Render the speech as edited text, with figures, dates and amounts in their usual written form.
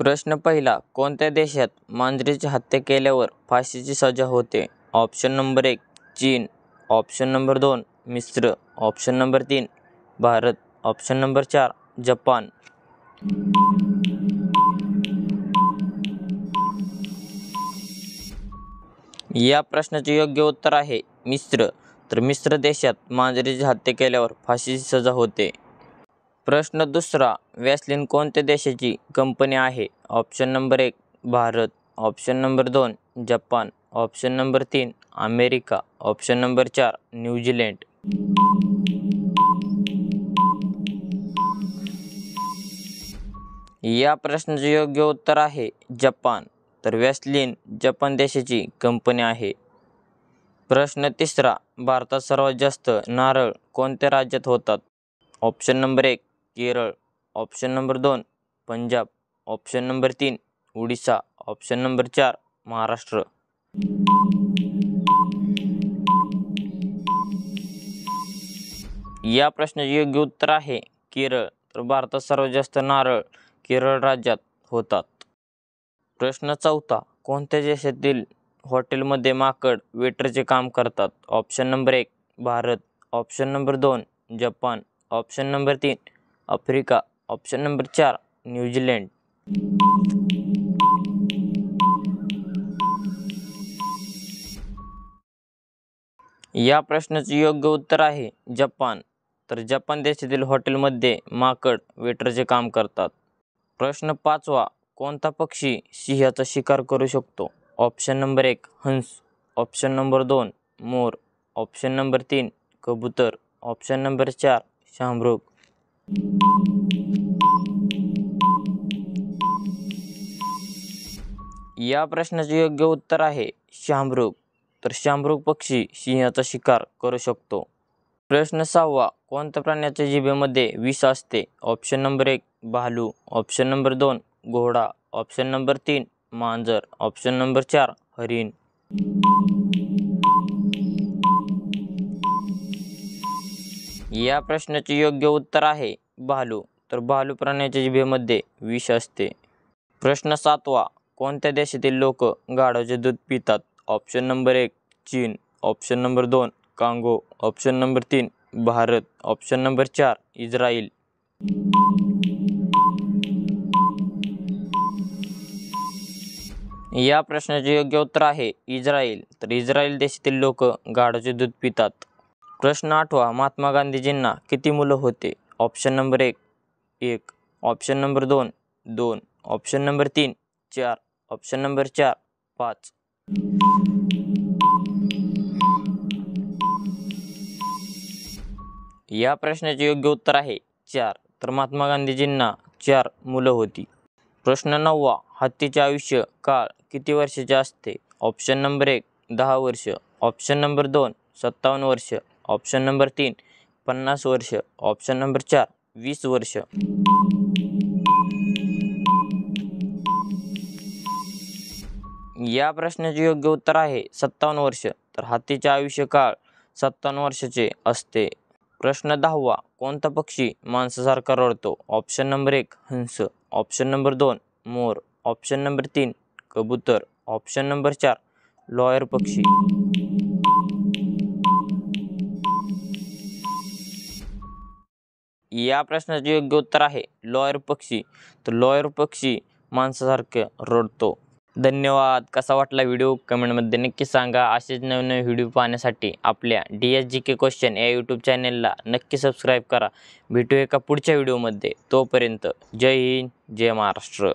प्रश्न पहिला, कोणत्या देशात मांजरीची हत्या केल्यावर फाशीची सजा होते? ऑप्शन नंबर 1 चीन, ऑप्शन नंबर 2 मिस्र, option number 3 Bharat, option number 4 Japan. या प्रश्नाचे योग्य उत्तर आहे मिस्र. तर मिस्र देशात मांजरीची हत्या केल्यावर फाशीची सजा होते. प्रश्न दुसरा, वॅसलीन कोणत्या देशाची कंपनी आहे? Option number 1 Bharat, option number 2 Japan, option number 3 America, option number 4 New Zealand. या प्रश्नाचे योग्य उत्तर आहे जपान. तर वॅसलीन जपान देशाची कंपनी आहे. प्रश्न तिसरा, भारतात सर्वात जास्त नारळ कोणत्या राज्यात होतात? Option number 1 Kerala, option number 2 Punjab, option number 3 Orissa, option number 4 Maharashtra. या प्रश्नाचे योग्य उत्तर आहे केरळ. तर भारतात सर्वात जास्त नारळ केरळ राज्यात होतात. प्रश्न चौथा, कोणत्या देशातील हॉटेलमध्ये माकड वेटरचे काम करतात? Option number 1 Bharat, option number 2 Japan, option number 3 Africa, option number 4 New Zealand. या प्रश्नाचे योग्य उत्तर आहे जपान. तर जपान देशातील हॉटेलमध्ये माकड वेटरचे काम करतात. प्रश्न पाचवा, कोणता पक्षी सिंहाचा शिकार करू शकतो? ऑप्शन नंबर 1 हंस, ऑप्शन नंबर 2 मोर, ऑप्शन नंबर 3 कबूतर, ऑप्शन नंबर 4 शाहमृग. या प्रश्नाचे योग्य उत्तर आहे शाहमृग. तर शाहमृग पक्षी सिंहाचा शिकार करू शकतो. प्रश्न सहावा, कोणत्या प्राण्याच्या जिभेमध्ये विष असते? ऑप्शन नंबर 1 भालू, ऑप्शन नंबर 2 घोडा, ऑप्शन नंबर 3 मांजर, ऑप्शन नंबर 4 हरिण. या प्रश्नाचे योग्य उत्तर आहे भालू. तर भालू प्राण्याच्या जिभेमध्ये विष असते. प्रश्न सातवा, कोणत्या देशातील लोक गाढवाचे दूध पितात? ऑप्शन नंबर 1 चीन, option number 2 Congo, option number 3 Bharat, option number 4 Israel. या प्रश्नाचे योग्य उत्तर आहे इस्रायल. तर इस्रायल देशातील लोक गाढवाचे दूध पितात. प्रश्न आठवा, महात्मा गांधीजींना किती मुलं होते? Option number 1 1, option number 2 2, option number 3 4, option number 4 5. या प्रश्नाचे योग्य उत्तर आहे 4. तर महात्मा गांधीजींना 4 मुलं होती. प्रश्न नववा, हत्तीचे आयुष्य काळ किती वर्षाचे असते? ऑप्शन नंबर 1 10 वर्ष, ऑप्शन नंबर 2 57 वर्ष, ऑप्शन नंबर 3 50 वर्ष, ऑप्शन नंबर 4 20 वर्ष. या प्रश्नाचे योग्य उत्तर आहे 57 वर्ष. तर हत्तीचे आयुष्य काळ 57 वर्षाचे असते. प्रश्न 10वा, कोणता पक्षी माणसासारखा रडतो? ऑप्शन नंबर 1 हंस, ऑप्शन नंबर 2 मोर, ऑप्शन नंबर 3 कबूतर, ऑप्शन नंबर 4 लॉयर पक्षी. या प्रश्नाचे योग्य उत्तर आहे लॉयर पक्षी. तर लॉयर पक्षी माणसासारखं रडतो. धन्यवाद. कसा वाटला व्हिडिओ कमेंटमध्ये नक्की सांगा. असेच नवीन व्हिडिओ पाहण्यासाठी आपल्या DSGK क्वेश्चन या यूट्यूब चॅनलला नक्की सबस्क्राईब करा. भेटू एका पुढच्या व्हिडिओमध्ये. तोपर्यंत जय हिंद, जय महाराष्ट्र.